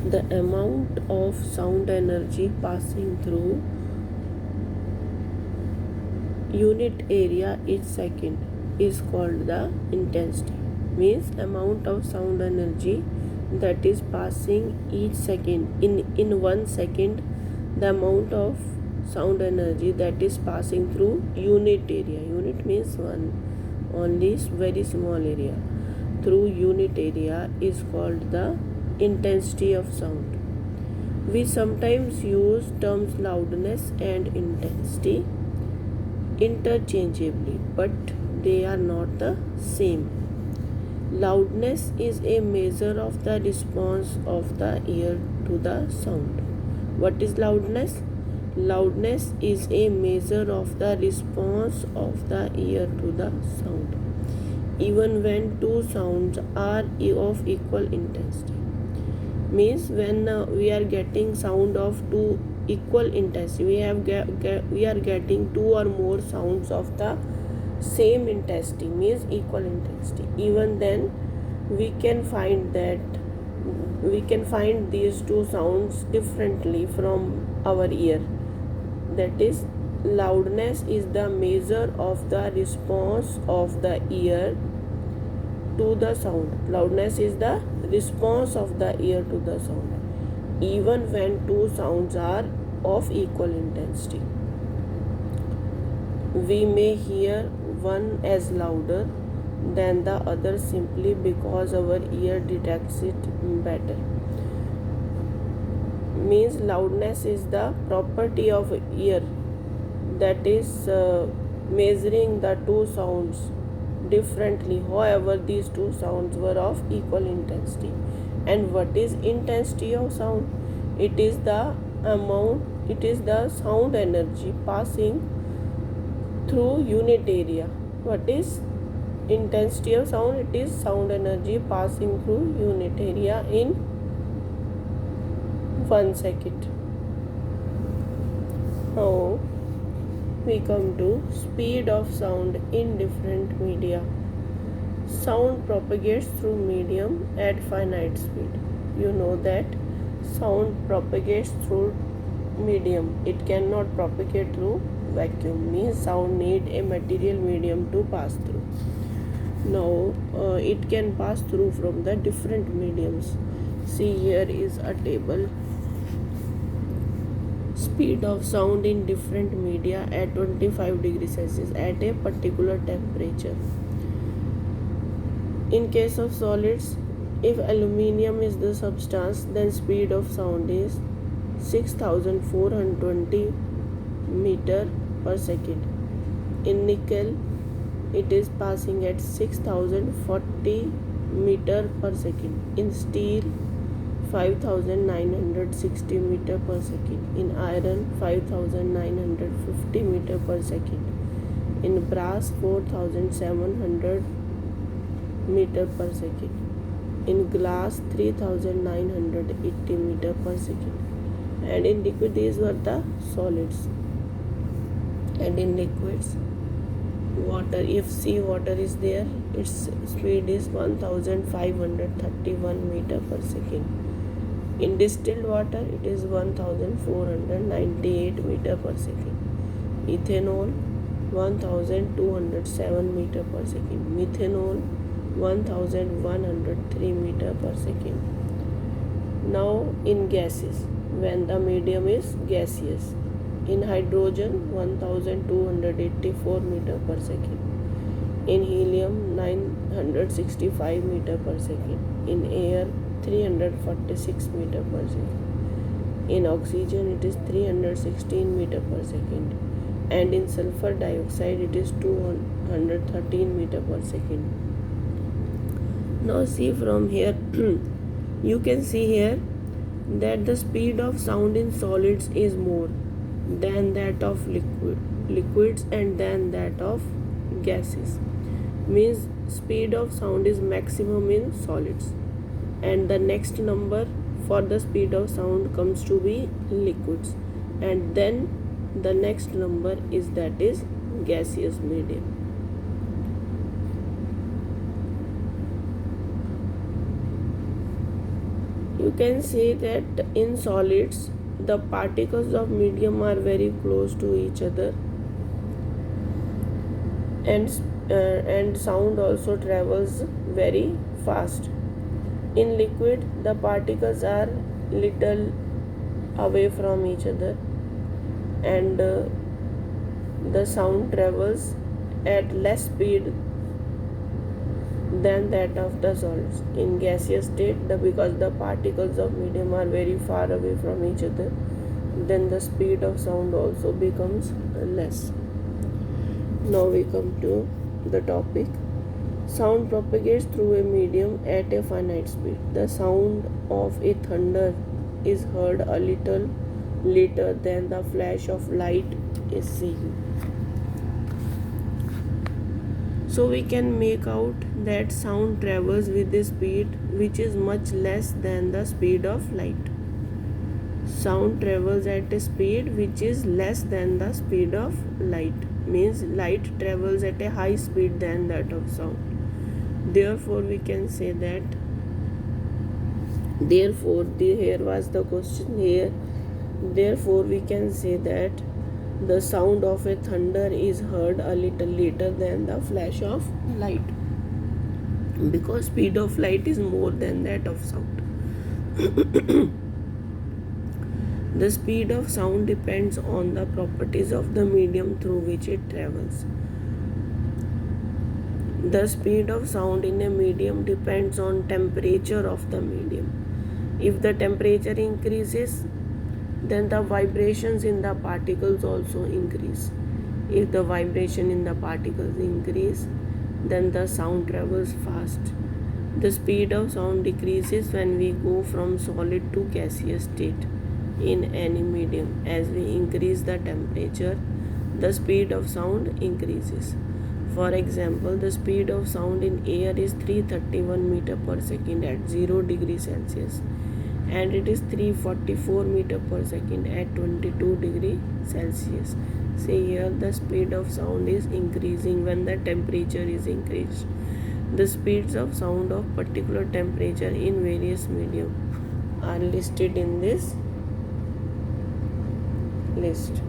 The amount of sound energy passing through unit area each second is called the intensity. Means amount of sound energy that is passing each second. In 1 second, the amount of sound energy that is passing through unit area. Unit means one, only very small area. Through unit area is called the intensity of sound. We sometimes use terms loudness and intensity interchangeably, but they are not the same. Loudness is a measure of the response of the ear to the sound. What is loudness? Loudness is a measure of the response of the ear to the sound, even when two sounds are of equal intensity. Means when we are getting sound of two equal intensity, we are getting two or more sounds of the same intensity, means equal intensity. Even then we can find these two sounds differently from our ear. That is, loudness is the measure of the response of the ear to the sound. Loudness is the response of the ear to the sound, even when two sounds are of equal intensity. We may hear one as louder than the other simply because our ear detects it better. Means loudness is the property of ear, that is measuring the two sounds differently, however these two sounds were of equal intensity. And what is intensity of sound? It is the sound energy passing through unit area. What is intensity of sound? It is sound energy passing through unit area in 1 second. Now we come to speed of sound in different media. Sound propagates through medium at finite speed. You know that sound propagates through medium. It cannot propagate through vacuum. Means sound need a material medium to pass through. Now it can pass through from the different mediums. See, here is a table. Speed of sound in different media at 25 degrees Celsius at a particular temperature. In case of solids, if aluminium is the substance, then speed of sound is 6420 meter per second. In nickel, it is passing at 6040 meter per second. In steel, 5960 meter per second. In iron, 5950 meter per second. In brass, 4700 meter per second. In glass, 3980 meter per second. And in liquid, these were the solids. And in liquids, water, if seawater is there, its speed is 1531 meter per second. In distilled water, it is 1498 meter per second. Ethanol, 1207 meter per second. Methanol, 1103 meter per second. Now in gases, when the medium is gaseous. In hydrogen, 1284 meter per second. In helium, 965 meter per second. In air, 346 meter per second. In oxygen, it is 316 meter per second. And in sulfur dioxide, it is 213 meter per second. Now see from here, you can see here that the speed of sound in solids is more than that of liquids and than that of gases. Means speed of sound is maximum in solids, and the next number for the speed of sound comes to be liquids, and then the next number is gaseous medium. You can say that in solids the particles of medium are very close to each other, and sound also travels very fast. In liquid the particles are little away from each other, and the sound travels at less speed than that of the solids. In gaseous state, because the particles of medium are very far away from each other, then the speed of sound also becomes less. Now we come to the topic. Sound propagates through a medium at a finite speed. The sound of a thunder is heard a little later than the flash of light is seen. So we can make out that sound travels with a speed which is much less than the speed of light. Sound travels at a speed which is less than the speed of light. Means light travels at a high speed than that of sound. Therefore we can say that, here was the question here. Therefore we can say that the sound of a thunder is heard a little later than the flash of light, because speed of light is more than that of sound. The speed of sound depends on the properties of the medium through which it travels. The speed of sound in a medium depends on temperature of the medium. If the temperature increases, then the vibrations in the particles also increase. If the vibration in the particles increase, then the sound travels fast. The speed of sound decreases when we go from solid to gaseous state in any medium. As we increase the temperature, the speed of sound increases. For example, the speed of sound in air is 331 meter per second at 0 degree Celsius, and it is 344 meter per second at 22 degree Celsius. See here, the speed of sound is increasing when the temperature is increased. The speeds of sound of particular temperature in various medium are listed in this list.